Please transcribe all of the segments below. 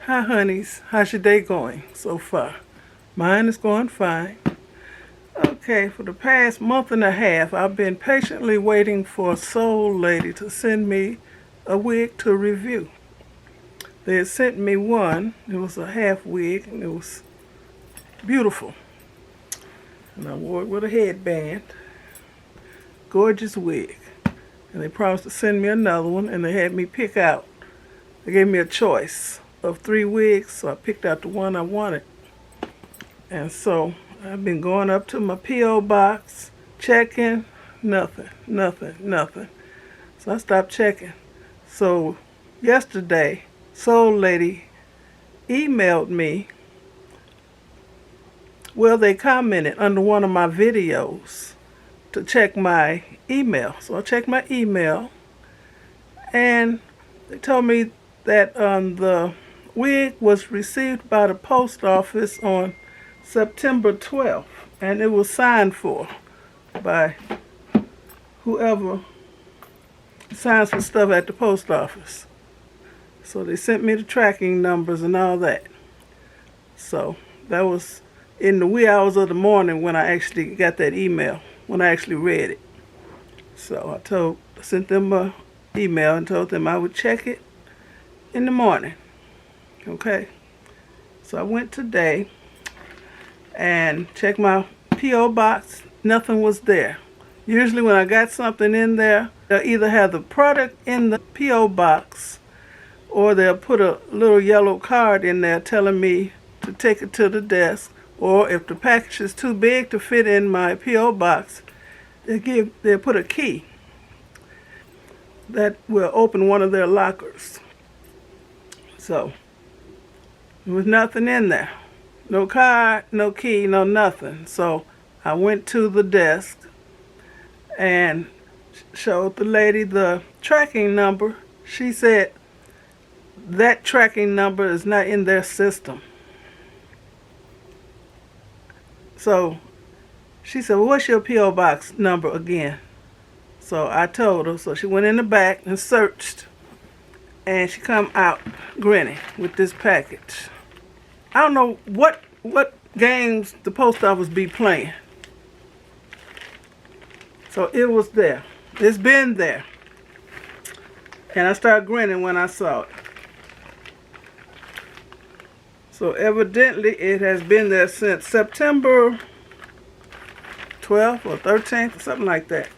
Hi honeys, how's your day going so far? Mine is going fine. Okay, for the past month and a half, I've been patiently waiting for Soul Lady to send me a wig to review. They had sent me one. It was a half wig, and it was beautiful. And I wore it with a headband. Gorgeous wig. And they promised to send me another one, and they had me pick out. They gave me a choice of 3 wigs, so I picked out the one I wanted. And so I've been going up to my P.O. box, checking, nothing. So I stopped checking. So yesterday, Soul Lady emailed me. Well, they commented under one of my videos to check my email. So I checked my email, and they told me that the wig was received by the post office on September 12th, and it was signed for by whoever signs for stuff at the post office. So they sent me the tracking numbers and all that. So that was in the wee hours of the morning when I actually got that email, when I actually read it. So I sent them an email and told them I would check it in the morning. Okay? So I went today and checked my P.O. box. Nothing was there. Usually when I got something in there, they'll either have the product in the P.O. box, or they'll put a little yellow card in there telling me to take it to the desk, or if the package is too big to fit in my P.O. box, they'll put a key that will open one of their lockers. So there was nothing in there. No card, no key, no nothing. So I went to the desk and showed the lady the tracking number. She said that tracking number is not in their system. So she said, well, what's your P.O. box number again? So I told her. So she went in the back and searched, and she come out grinning with this package. I don't know what games the post office be playing. So it was there. It's been there. And I started grinning when I saw it. So evidently it has been there since September 12th or 13th or something like that.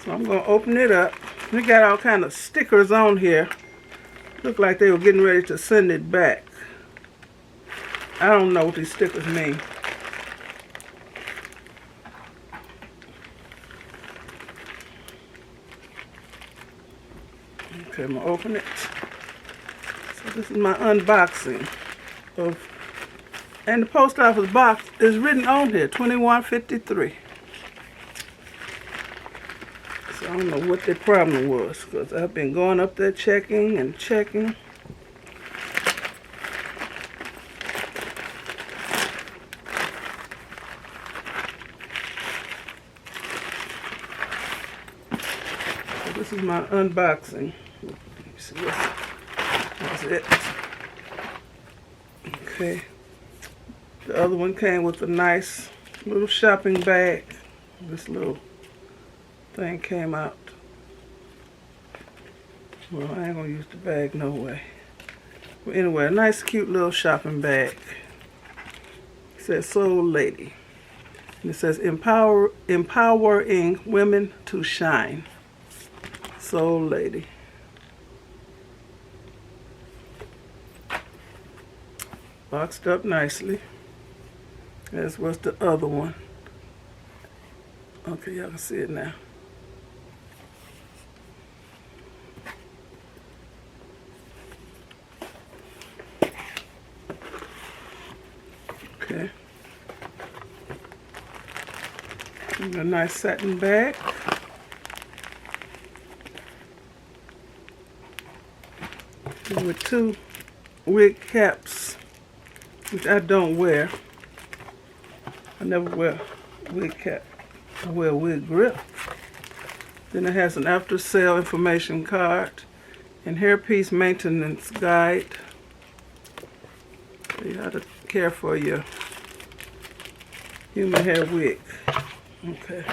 So I'm going to open it up. We got all kind of stickers on here. Look like they were getting ready to send it back. I don't know what these stickers mean. Okay, I'm going to open it. So this is my unboxing of, and the post office box is written on here, 2153. So I don't know what the problem was, because I've been going up there checking and checking. So this is my unboxing. Let me see that's it. Okay. The other one came with a nice little shopping bag. This little thing came out. Well, I ain't gonna use the bag no way. But anyway, a nice cute little shopping bag. It says Soul Lady. And it says empowering women to shine. Soul Lady. Boxed up nicely, as was the other one. Okay, y'all can see it now. Okay. And a nice satin bag. And with 2 wig caps, which I don't wear. I never wear wig cap. I wear a wig grip. Then it has an after sale information card and hairpiece maintenance guide. You have to care for your human hair wig. Okay.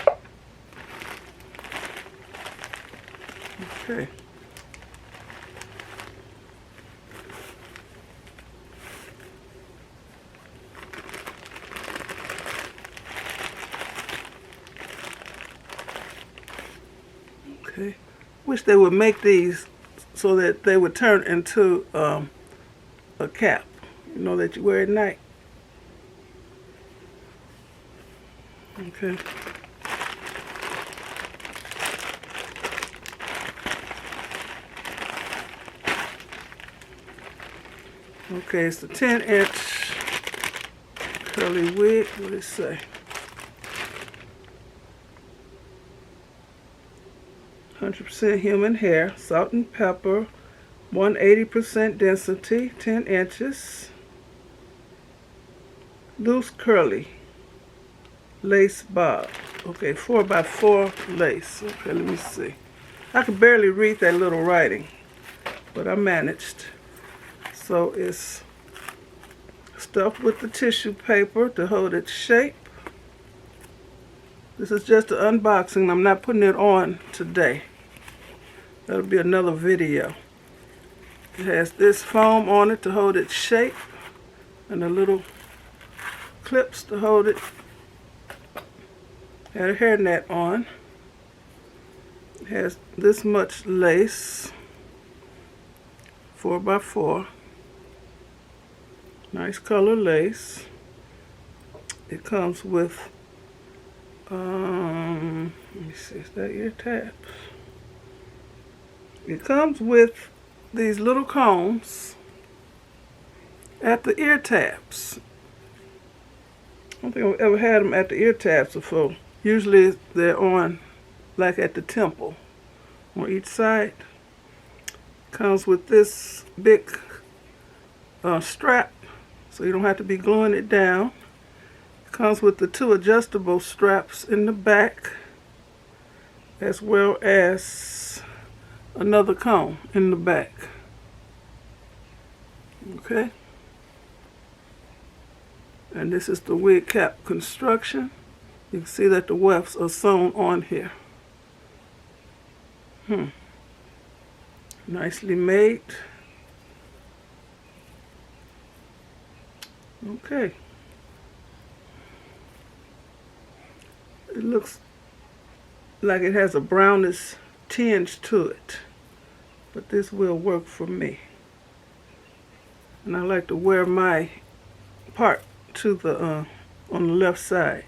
Okay. Okay. Wish they would make these so that they would turn into a cap, you know, that you wear at night. Okay. Okay, it's the 10-inch curly wig. What does it say? 100% human hair, salt and pepper, 180% density, 10 inches, loose curly, lace bob. Okay, 4x4 lace. Okay, let me see. I could barely read that little writing, but I managed. So it's stuffed with the tissue paper to hold its shape. This is just an unboxing. I'm not putting it on today. That'll be another video. It has this foam on it to hold its shape and the little clips to hold it. Had a hairnet on. It has this much lace, 4x4. Nice color lace. It comes with, let me see, is that ear tabs? It comes with these little combs at the ear tabs. I don't think I've ever had them at the ear tabs before. Usually they're on, like at the temple, on each side. Comes with this big strap, so you don't have to be gluing it down. Comes with the 2 adjustable straps in the back, as well as another comb in the back. Okay. And this is the wig cap construction. You can see that the wefts are sewn on here. Nicely made. Okay. It looks like it has a brownish tinge to it, but this will work for me. And I like to wear my part to the on the left side.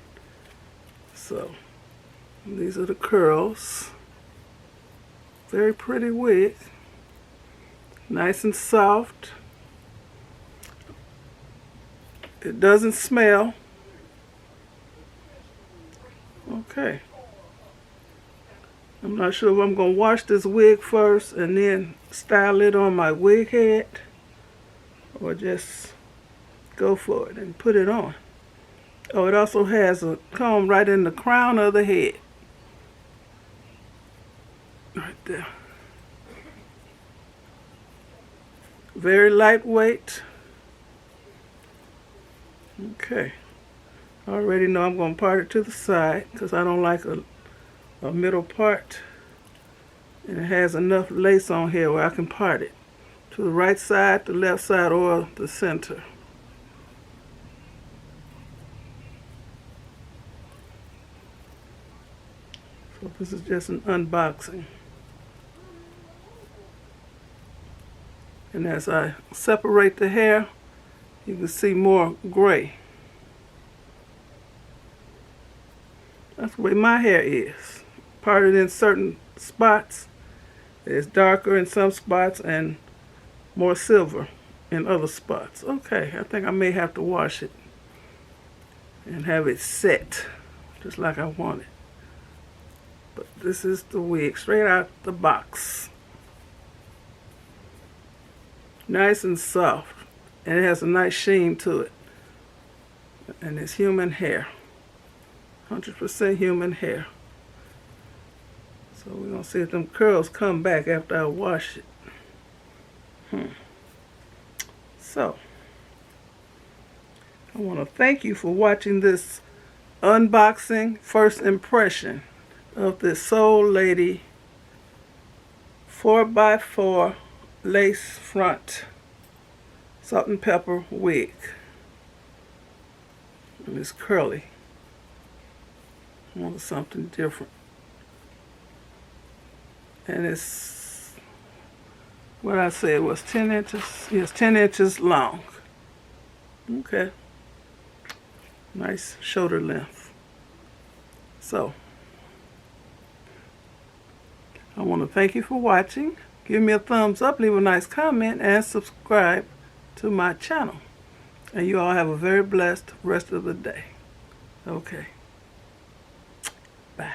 So these are the curls. Very pretty wig. Nice and soft. It doesn't smell. Okay. I'm not sure if I'm going to wash this wig first and then style it on my wig head, or just go for it and put it on. Oh, it also has a comb right in the crown of the head. Right there. Very lightweight. Okay. I already know I'm going to part it to the side because I don't like a middle part. And it has enough lace on here where I can part it to the right side, the left side, or the center. So this is just an unboxing. And as I separate the hair, you can see more gray. That's the way my hair is. Parted in certain spots. It's darker in some spots and more silver in other spots. Okay, I think I may have to wash it and have it set just like I want it. But this is the wig straight out the box. Nice and soft. And it has a nice sheen to it. And it's human hair. 100% human hair. So we're going to see if them curls come back after I wash it. So, want to thank you for watching this unboxing first impression of this Soul Lady 4x4 lace front salt and pepper wig. And it's curly. I wanted something different. And it's, what I said was 10 inches. Yes, 10 inches long. Okay. Nice shoulder length. So, I want to thank you for watching. Give me a thumbs up, leave a nice comment, and subscribe to my channel. And you all have a very blessed rest of the day. Okay. Bye.